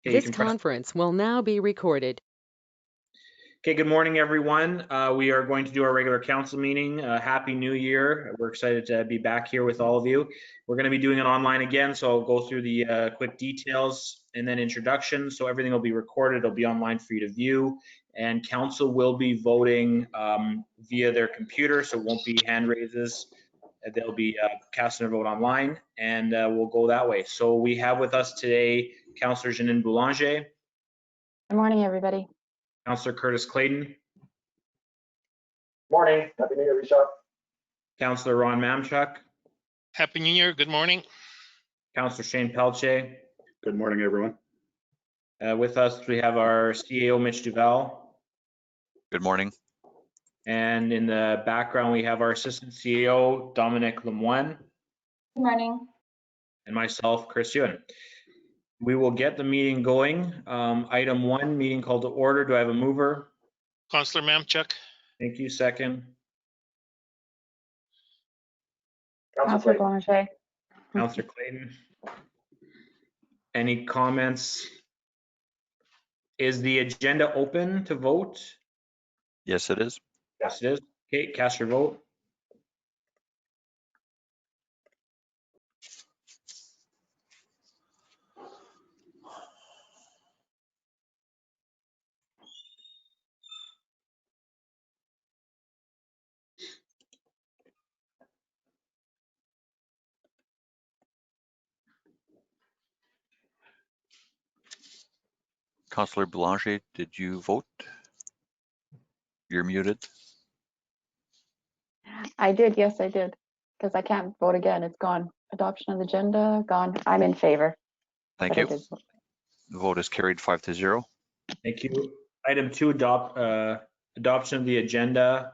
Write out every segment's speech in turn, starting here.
Okay, This conference will now be recorded. Okay, good morning, everyone. We are going to do our regular council meeting. Happy New Year. We're excited to be back here with all of you. We're going to be doing it online again, so I'll go through the quick details and then introduction. So everything will be recorded. It'll be online for you to view. And council will be voting via their computer, so it won't be hand raises. They'll be casting their vote online, and we'll go that way. So we have with us today Councillor Janine Boulanger. Good morning, everybody. Councillor Curtis Clayton. Morning. Happy New Year, Bishop. Councillor Ron Mamchuk. Happy New Year. Good morning. Councillor Shane Pelche. Good morning, everyone. With us, we have our CAO, Mitch Duval. Good morning. And in the background, we have our Assistant CAO, Dominic Lemoine. Good morning. And myself, Chris Ewan. We will get the meeting going. Item 1, meeting called to order. Do I have a mover? Councillor Mamchuk. Thank you. Second. Councillor Boulanger. Councillor Clayton. Any comments? Is the agenda open to vote? Yes, it is. Yes, it is. Okay, cast your vote. Councillor Boulanger, did you vote? You're muted. I did, yes, I did. Because I can't vote again. It's gone. Adoption of the agenda, gone. I'm in favor. Thank but I you. did vote. The vote is carried 5-0. Thank you. Item 2, adoption of the agenda.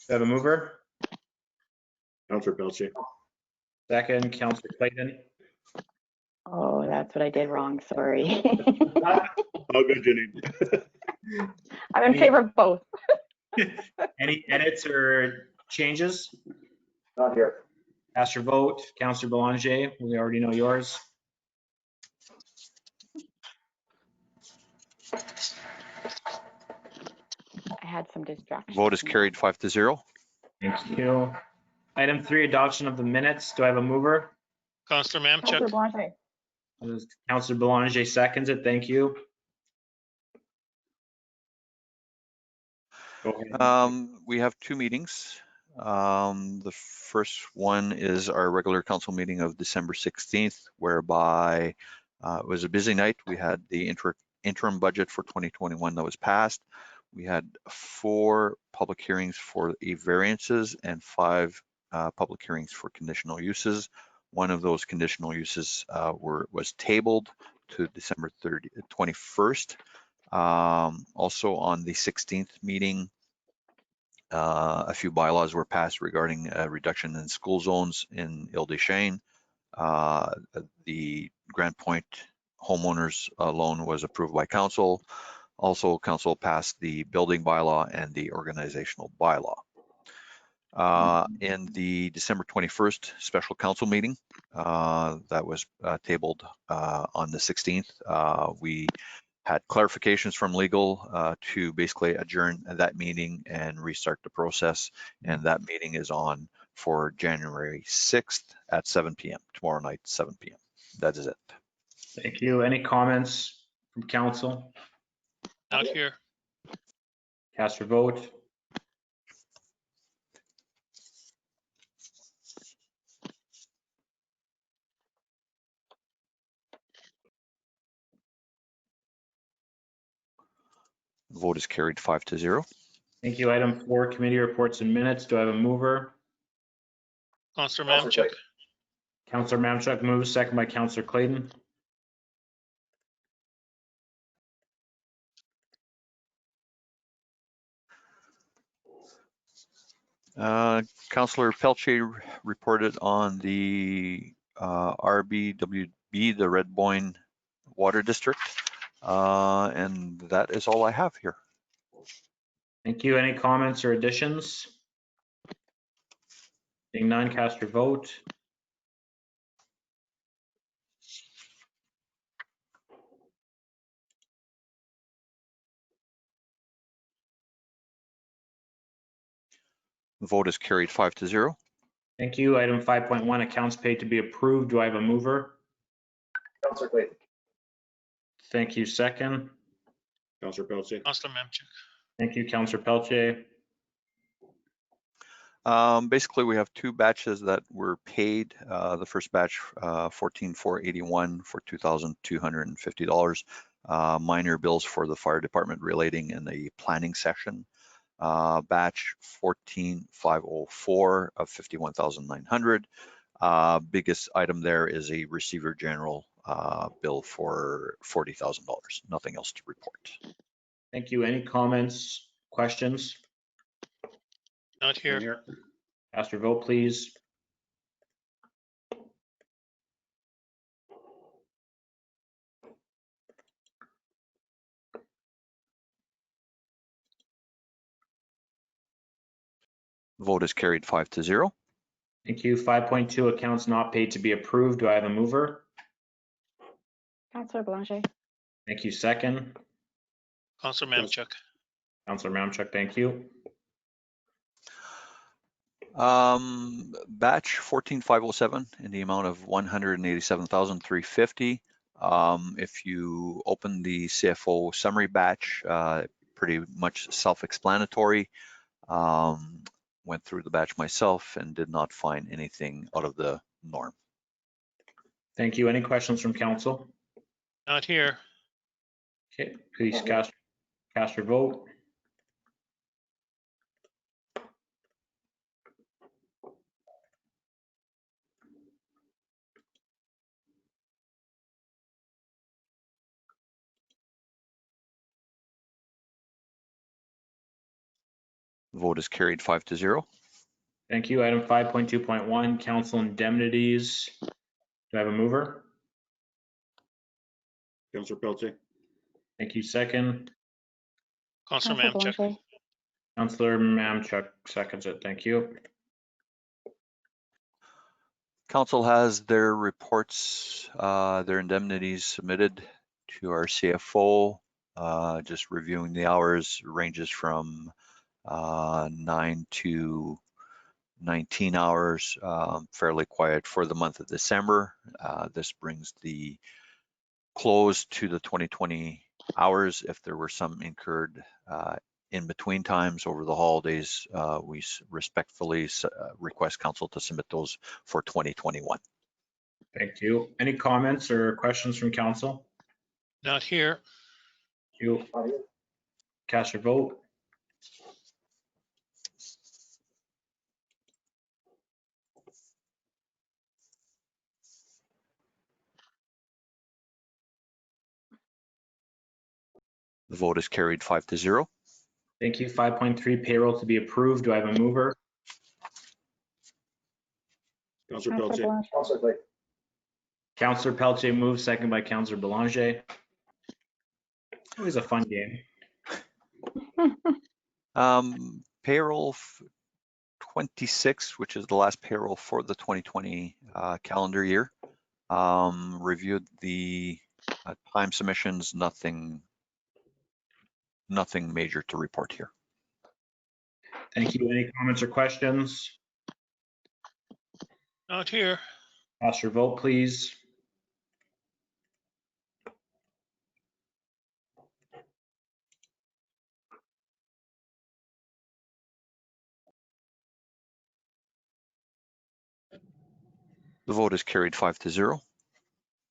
Do I have a mover? Councillor Pelche. Second, Councillor Clayton. Oh, that's what I did wrong. Sorry. Oh, good, Janine. I'm in favor of both. Any edits or changes? Not here. Cast your vote. Councillor Boulanger, we already know yours. I had some distractions. Vote is carried 5-0. Thank you. Item 3, adoption of the minutes. Do I have a mover? Councillor Councillor Mamchuk. Boulanger. Councillor Boulanger seconds it. Thank you. Go ahead. We have 2 meetings. The first one is our regular council meeting of December 16th, whereby it was a busy night. We had the interim budget for 2021 that was passed. We had 4 public hearings for variances and 5 public hearings for conditional uses. One of those conditional uses was tabled to December 21st. Also on the 16th meeting, a few bylaws were passed regarding a reduction in school zones in Ile-des-Chênes. The Grand Point homeowners loan was approved by council. Also, council passed the building bylaw and the organizational bylaw. In the December 21st special council meeting that was tabled on the 16th, we had clarifications from legal to basically adjourn that meeting and restart the process. And that meeting is on for January 6th at 7 p.m. Tomorrow night, 7 p.m. That is it. Thank you. Any comments from council? Not here. Cast your vote. The vote is carried 5-0. Thank you. Item 4, committee reports and minutes. Do I have a mover? Councillor Mamchuk. Councillor Mamchuk moves, second by Councillor Clayton. Councillor Pelche reported on the RBWB, the Red Boyne Water District, and that is all I have here. Thank you. Any comments or additions? Seeing none, cast your vote. The vote is carried 5-0. Thank you. Item 5.1, accounts paid to be approved. Do I have a mover? Counselor Clayton. Thank you. Second. Counselor Pelletier. Counselor Mamchuk. Thank you, Councillor Pelletier. Basically, we have two batches that were paid. The first batch, 14,481 for $2,250. Minor bills for the fire department relating in the planning session. Batch 14,504 of 51,900. Biggest item there is a receiver general bill for $40,000. Nothing else to report. Thank you. Any comments, questions? Not here. Cast your vote, please. Vote is carried 5-0. Thank you. 5.2, accounts not paid to be approved. Do I have a mover? Councillor Belanger. Thank you. Second. Counselor Mamchuk. Councillor Mamchuk, thank you. Batch 14,507 in the amount of $187,350. If you open the CFO summary batch, pretty much self-explanatory. Went through the batch myself and did not find anything out of the norm. Thank you. Any questions from council? Not here. Okay, please cast your vote. Vote is carried 5-0. Thank you. Item 5.2.1, council indemnities. Do I have a mover? Counselor Pelletier. Thank you. Second. Counselor Councillor Mamchuk. Belanger. Councillor Mamchuk seconds it. Thank you. Council has their reports, their indemnities submitted to our CFO. Just reviewing the hours ranges from 9 to 19 hours, fairly quiet for the month of December. This brings the close to the 2020 hours. If there were some incurred in between times over the holidays, we respectfully request council to submit those for 2021. Thank you. Any comments or questions from council? Not here. You cast your vote. The vote is carried 5-0. Thank you. 5.3, payroll to be approved. Do I have a mover? Counselor Councillor Pelletier. Belanger. Counselor Clayton. Councillor Pelletier moves, second by Councillor Belanger. Always a fun game. Payroll 26, which is the last payroll for the 2020 calendar year. Reviewed the time submissions, nothing major to report here. Thank you. Any comments or questions? Not here. Cast your vote, please. The vote is carried 5-0.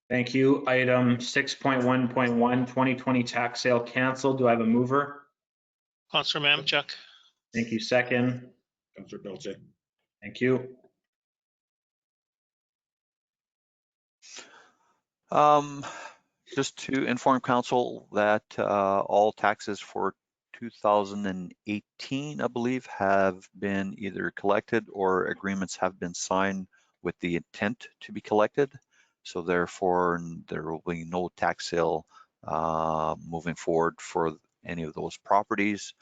Thank you. Item 6.1.1, 2020 tax sale canceled. Do I have a mover? Counselor Mamchuk. Thank you. Second. Counselor Pelletier. Thank you. Just to inform council that all taxes for 2018, I believe, have been either collected or agreements have been signed with the intent to be collected. So therefore, there will be no tax sale moving forward for any of those properties.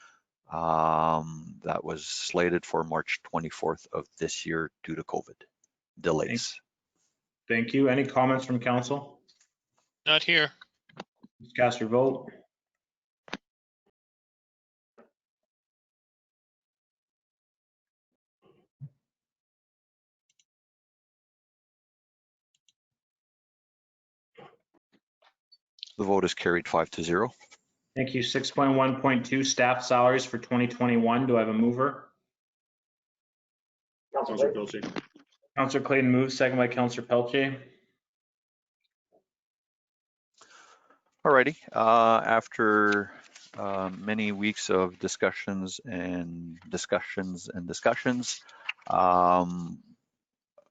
That was slated for March 24th of this year due to COVID delays. Thank you. Any comments from council? Not here. Please cast your vote. The vote is carried 5-0. Thank you. 6.1.2 staff salaries for 2021. Do I have a mover? Counselor Pilcher. Counselor Clayton moves, second by Counselor Pelletier. Alrighty, after many weeks of discussions,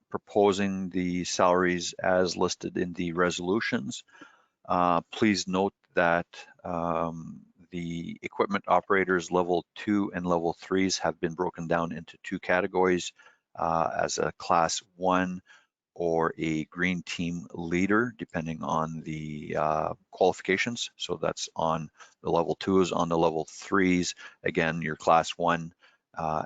proposing the salaries as listed in the resolutions. Please note that the equipment operators level 2 and level 3s have been broken down into 2 categories as a class 1 or a green team leader, depending on the qualifications. So that's on the level 2s. On the level 3s, again, your class 1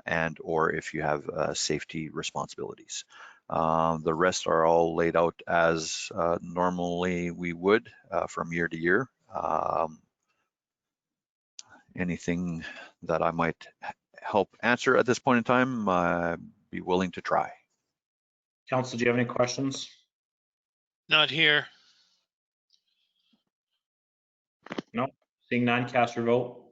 and or if you have safety responsibilities. The rest are all laid out as normally we would from year to year. Anything that I might help answer at this point in time, I'd be willing to try. Council, do you have any questions? Not here. No. Seeing none, cast your vote.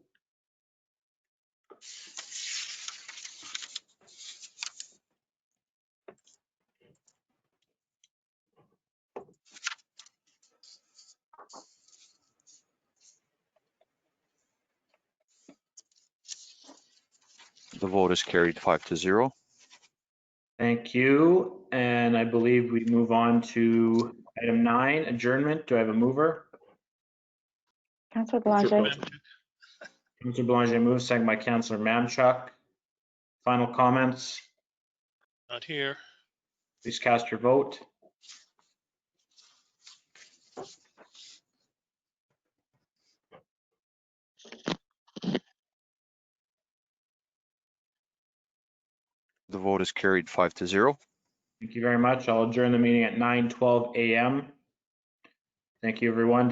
The vote is carried 5-0. Thank you. And I believe we move on to item 9, adjournment. Do I have a mover? Counselor Counselor Belanger. Pilcher. Counselor Belanger moves, second by Counselor Mamchuk. Final comments. Not here. Please cast your vote. The vote is carried 5-0. Thank you very much. I'll adjourn the meeting at 9:12 a.m. Thank you, everyone.